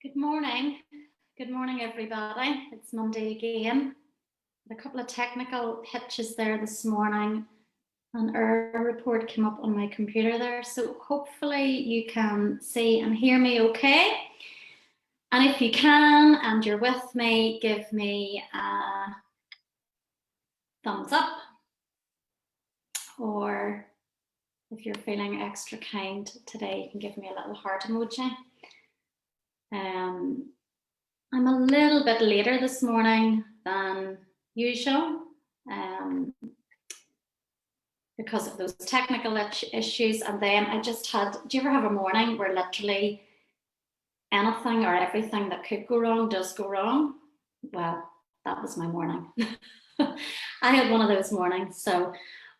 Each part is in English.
Good morning. Good morning, everybody. It's Monday again. A couple of technical hitches there this morning. An error report came up on my computer there, so hopefully you can see and hear me okay. And if you can and you're with me, give me a thumbs up, or if you're feeling extra kind today, you can give me a little heart emoji. I'm a little bit later this morning than usual because of those technical issues, and then I just had, do you ever have a morning where literally anything or everything that could go wrong does go wrong? Well, that was my morning. I had one of those mornings.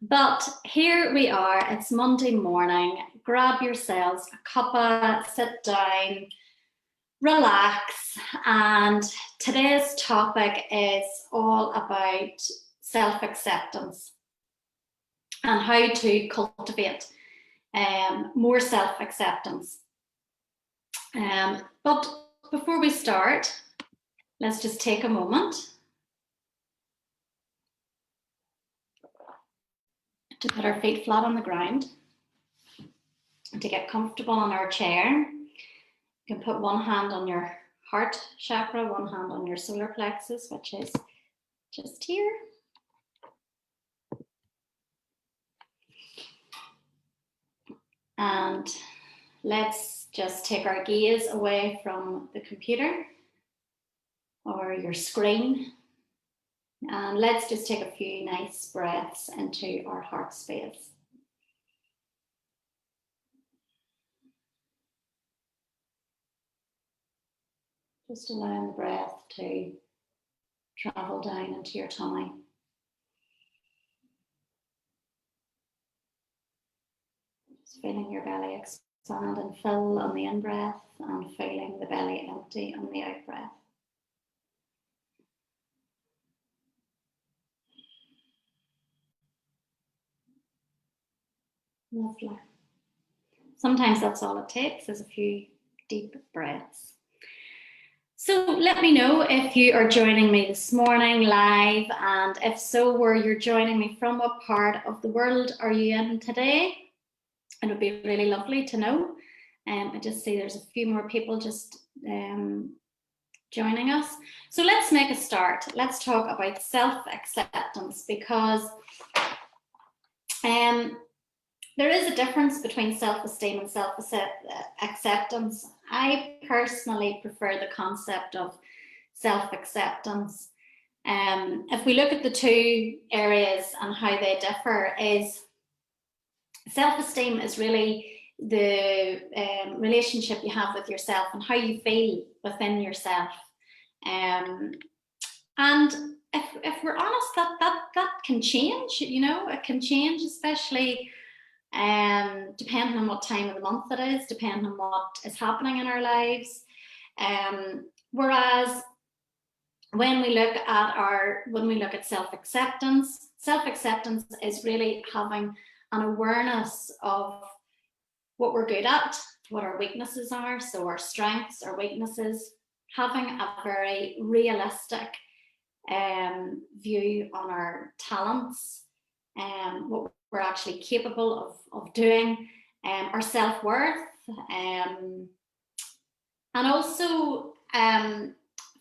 But here we are, it's Monday morning. Grab yourselves a cuppa, sit down, relax, and today's topic is all about self-acceptance and how to cultivate more self-acceptance. But before we start, let's just take a moment to put our feet flat on the ground and to get comfortable on our chair. You can put one hand on your heart chakra, one hand on your solar plexus, which is just here. And let's just take our gaze away from the computer or your screen. And let's just take a few nice breaths into our heart space. Just allowing the breath to travel down into your tummy. Just feeling your belly expand and fill on the in-breath and feeling the belly empty on the out-breath. Lovely. Sometimes that's all it takes, is a few deep breaths. So let me know if you are joining me this morning live, and if so, where you're joining me from, what part of the world are you in today? It would be really lovely to know. I just see there's a few more people just joining us. So let's make a start. Let's talk about self-acceptance, because there is a difference between self-esteem and self-acceptance. I personally prefer the concept of self-acceptance. If we look at the two areas and how they differ, is self-esteem is really the relationship you have with yourself and how you feel within yourself. And if we're honest, that can change, you know, it can change, especially depending on what time of the month it is, depending on what is happening in our lives. Whereas when we look at self-acceptance is really having an awareness of what we're good at, what our weaknesses are, so our strengths, our weaknesses, having a very realistic view on our talents, what we're actually capable of doing, our self-worth, and also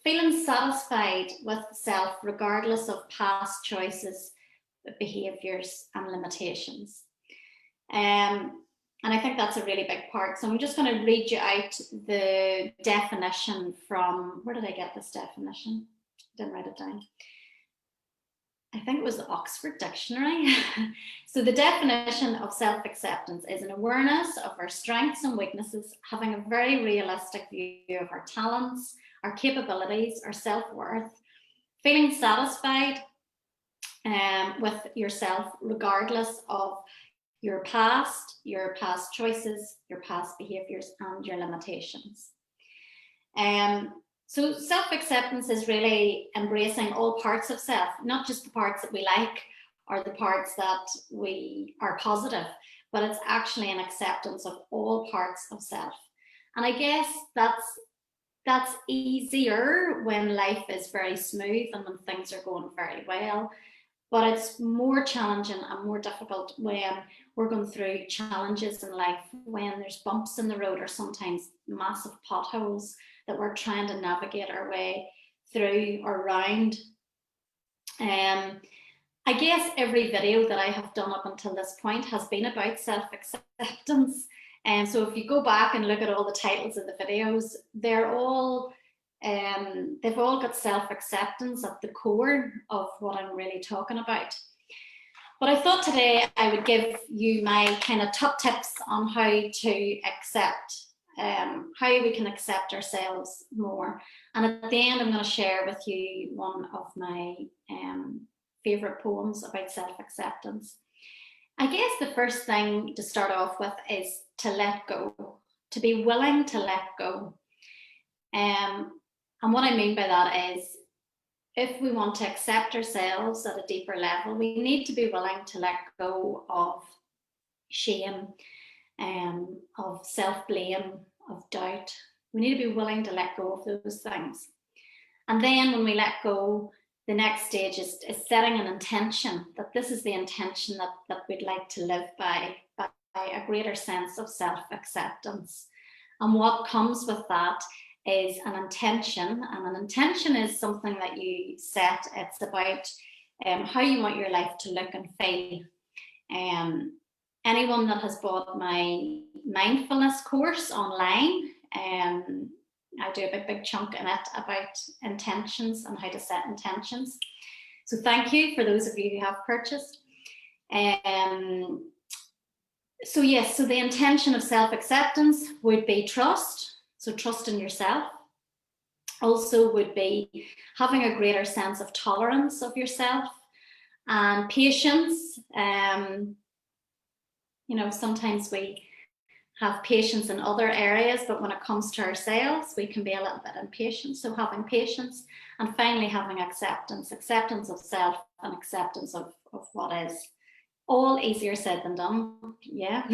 feeling satisfied with self regardless of past choices, behaviours and limitations. And I think that's a really big part. So I'm just going to read you out the definition from, where did I get this definition? I didn't write it down. I think it was the Oxford Dictionary. So the definition of self-acceptance is an awareness of our strengths and weaknesses, having a very realistic view of our talents, our capabilities, our self-worth, feeling satisfied with yourself regardless of your past choices, your past behaviours and your limitations. So self-acceptance is really embracing all parts of self, not just the parts that we like or the parts that we are positive, but it's actually an acceptance of all parts of self. And I guess that's that's easier when life is very smooth and when things are going very well. But it's more challenging and more difficult when we're going through challenges in life, when there's bumps in the road or sometimes massive potholes that we're trying to navigate our way through or around. I guess every video that I have done up until this point has been about self-acceptance. And so if you go back and look at all the titles of the videos, they're all they've all got self-acceptance at the core of what I'm really talking about. But I thought today I would give you my kind of top tips on how to accept, how we can accept ourselves more. And at the end, I'm going to share with you one of my favorite poems about self-acceptance. I guess the first thing to start off with is to let go, to be willing to let go. And what I mean by that is, if we want to accept ourselves at a deeper level, we need to be willing to let go of shame, of self-blame, of doubt. We need to be willing to let go of those things. And then when we let go, the next stage is setting an intention, that this is the intention that we'd like to live by a greater sense of self-acceptance. And what comes with that is an intention, and an intention is something that you set. It's about how you want your life to look and feel. Anyone that has bought my mindfulness course online, I do a big chunk in it about intentions and how to set intentions. So thank you for those of you who have purchased. So yes, so the intention of self-acceptance would be trust. So trust in yourself. Also would be having a greater sense of tolerance of yourself and patience. You know, sometimes we have patience in other areas, but when it comes to ourselves, we can be a little bit impatient. So having patience, and finally having acceptance of self and acceptance of what is. All easier said than done, yeah.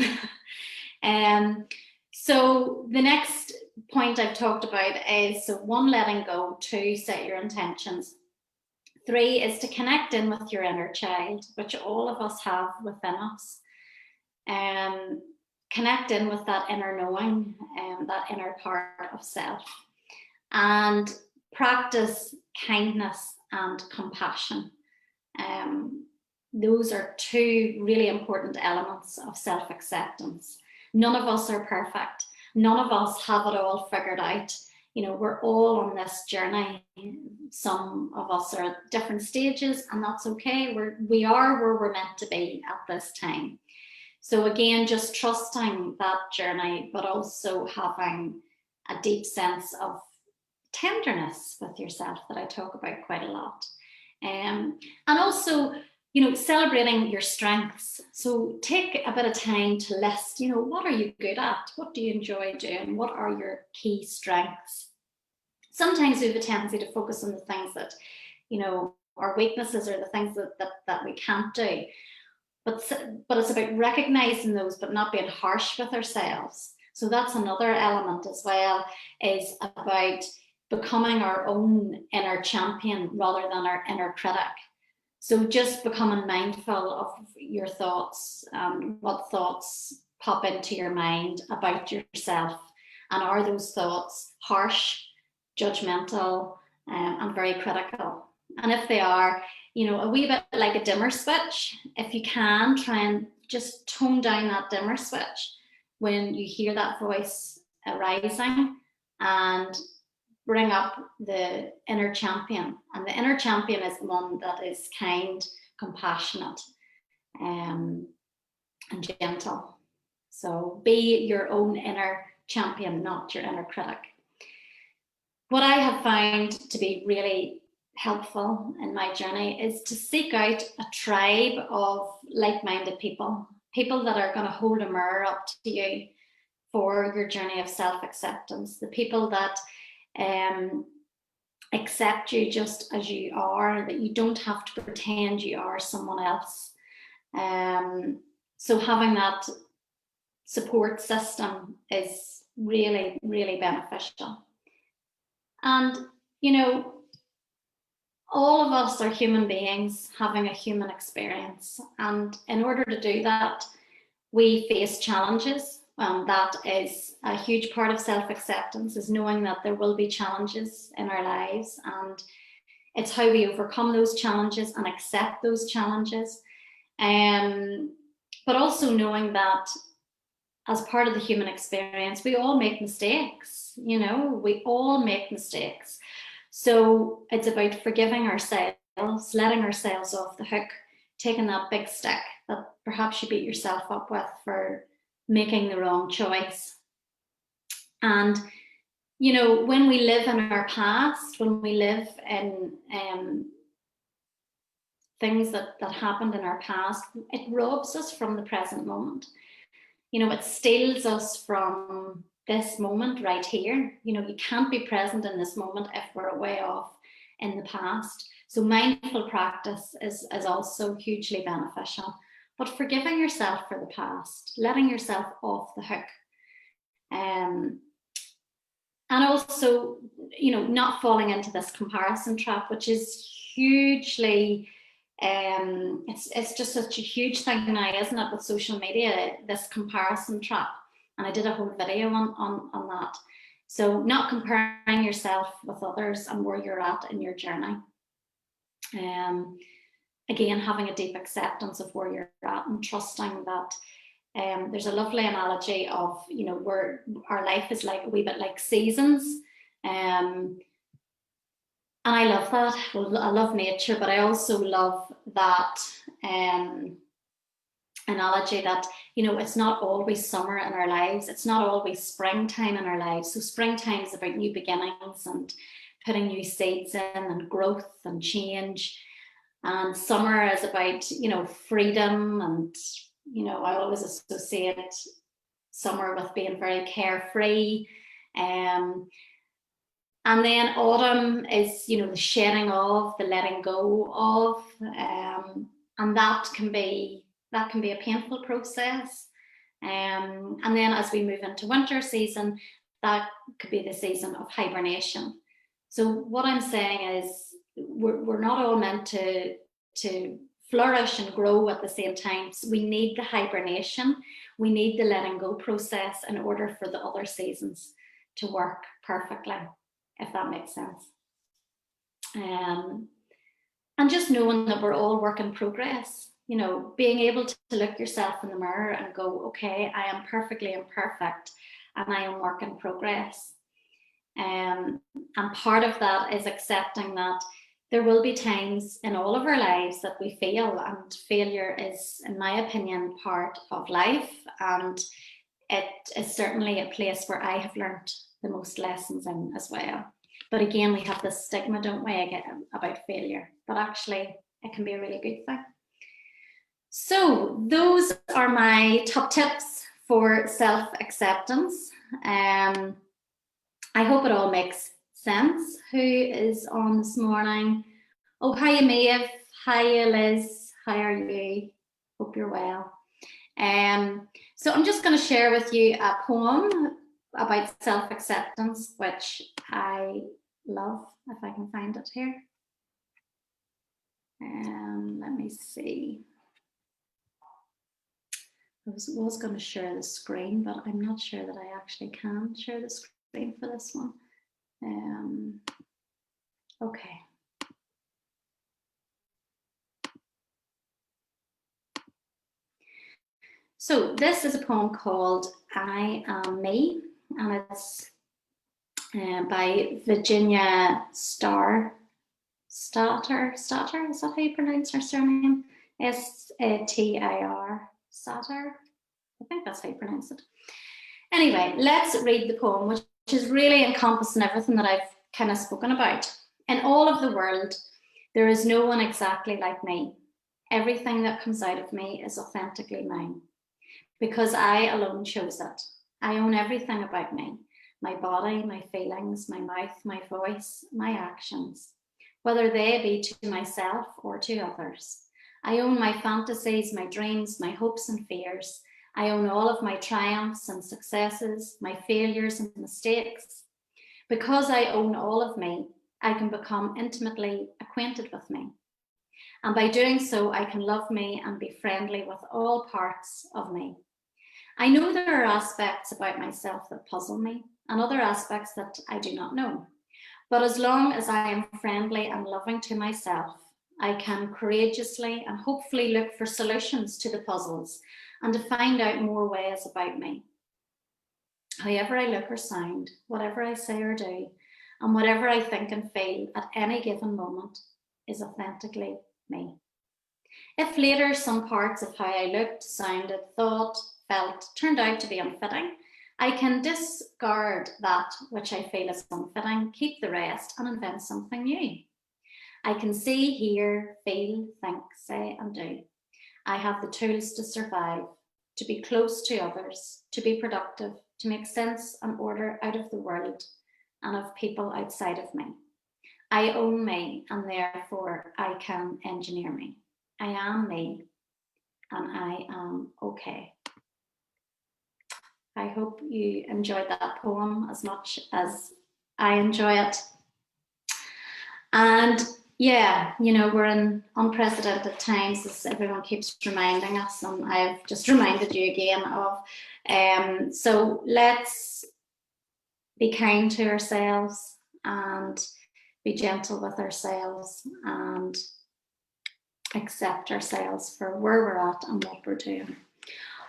So the next point I've talked about is, so 1, letting go, 2, set your intentions. 3 is to connect in with your inner child, which all of us have within us. Connect in with that inner knowing and that inner part of self, and practice kindness and compassion. Those are 2 really important elements of self-acceptance. None of us are perfect. None of us have it all figured out. You know, we're all on this journey. Some of us are at different stages, and that's okay. We are where we're meant to be at this time. So again, just trusting that journey, but also having a deep sense of tenderness with yourself that I talk about quite a lot. And also, you know, celebrating your strengths. So take a bit of time to list, you know, what are you good at? What do you enjoy doing? What are your key strengths? Sometimes we have a tendency to focus on the things that, you know, our weaknesses, or the things that we can't do. But it's about recognizing those, but not being harsh with ourselves. So that's another element as well, is about becoming our own inner champion rather than our inner critic. So just becoming mindful of your thoughts, what thoughts pop into your mind about yourself, and are those thoughts harsh, judgmental, and very critical? And if they are, you know, a wee bit like a dimmer switch, if you can, try and just tone down that dimmer switch when you hear that voice arising, and bring up the inner champion. And the inner champion is the one that is kind, compassionate, and gentle. So be your own inner champion, not your inner critic. What I have found to be really helpful in my journey is to seek out a tribe of like-minded people, people that are going to hold a mirror up to you for your journey of self-acceptance, the people that accept you just as you are, that you don't have to pretend you are someone else. So having that support system is really, really beneficial. And, you know, all of us are human beings having a human experience. And in order to do that, we face challenges. That is a huge part of self-acceptance, is knowing that there will be challenges in our lives, and it's how we overcome those challenges and accept those challenges. But also knowing that as part of the human experience, we all make mistakes, you know, we all make mistakes. So it's about forgiving ourselves, letting ourselves off the hook, taking that big stick that perhaps you beat yourself up with for making the wrong choice. And, you know, when we live in our past, when we live in things that happened in our past, it robs us from the present moment. You know, it steals us from this moment right here. You know, you can't be present in this moment if we're way off in the past. So mindful practice is also hugely beneficial. But forgiving yourself for the past, letting yourself off the hook. And also, you know, not falling into this comparison trap, which is hugely, it's just such a huge thing now, isn't it, with social media, this comparison trap. And I did a whole video on that. So not comparing yourself with others and where you're at in your journey. Again, having a deep acceptance of where you're at and trusting that. There's a lovely analogy of, you know, where our life is like a wee bit like seasons. And I love that. I love nature, but I also love that analogy that, you know, it's not always summer in our lives. It's not always springtime in our lives. So springtime is about new beginnings and putting new seeds in and growth and change. And summer is about, you know, freedom. And, you know, I always associate summer with being very carefree. And then autumn is, you know, the shedding of, the letting go of, and that can be a painful process. And then as we move into winter season, that could be the season of hibernation. So what I'm saying is we're not all meant to flourish and grow at the same time. So we need the hibernation, we need the letting go process in order for the other seasons to work perfectly, if that makes sense. And just knowing that we're all work in progress, you know, being able to look yourself in the mirror and go, okay, I am perfectly imperfect and I am work in progress. And part of that is accepting that there will be times in all of our lives that we fail, and failure is, in my opinion, part of life. And it is certainly a place where I have learned the most lessons in as well. But again, we have this stigma, don't we, again, about failure, but actually it can be a really good thing. So those are my top tips for self-acceptance. I hope it all makes sense. Who is on this morning? Oh, hiya Maeve, hiya Liz, how are you? Hope you're well. So I'm just going to share with you a poem about self-acceptance, which I love, if I can find it here. Let me see. I was going to share the screen, but I'm not sure that I actually can share the screen for this one. Okay. So this is a poem called I Am Me, and it's by Virginia Statter. Statter, is that how you pronounce her surname? S-A-T-I-R, Statter. I think that's how you pronounce it. Anyway, let's read the poem, which is really encompassing everything that I've kind of spoken about. In all of the world, there is no one exactly like me. Everything that comes out of me is authentically mine, because I alone chose it. I own everything about me, my body, my feelings, my mouth, my voice, my actions, whether they be to myself or to others. I own my fantasies, my dreams, my hopes and fears. I own all of my triumphs and successes, my failures and mistakes. Because I own all of me, I can become intimately acquainted with me. And by doing so, I can love me and be friendly with all parts of me. I know there are aspects about myself that puzzle me and other aspects that I do not know. But as long as I am friendly and loving to myself, I can courageously and hopefully look for solutions to the puzzles and to find out more ways about me. However I look or sound, whatever I say or do, and whatever I think and feel at any given moment is authentically me. If later some parts of how I looked, sounded, thought, felt turned out to be unfitting, I can discard that which I feel is unfitting, keep the rest, and invent something new. I can see, hear, feel, think, say, and do. I have the tools to survive, to be close to others, to be productive, to make sense and order out of the world and of people outside of me. I own me, and therefore I can engineer me. I am me, and I am okay. I hope you enjoyed that poem as much as I enjoy it. And yeah, you know, we're in unprecedented times, as everyone keeps reminding us, and I've just reminded you again of. So let's be kind to ourselves and be gentle with ourselves and accept ourselves for where we're at and what we're doing.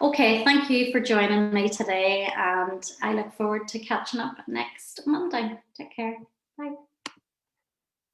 Okay, thank you for joining me today, and I look forward to catching up next Monday. Take care. Bye.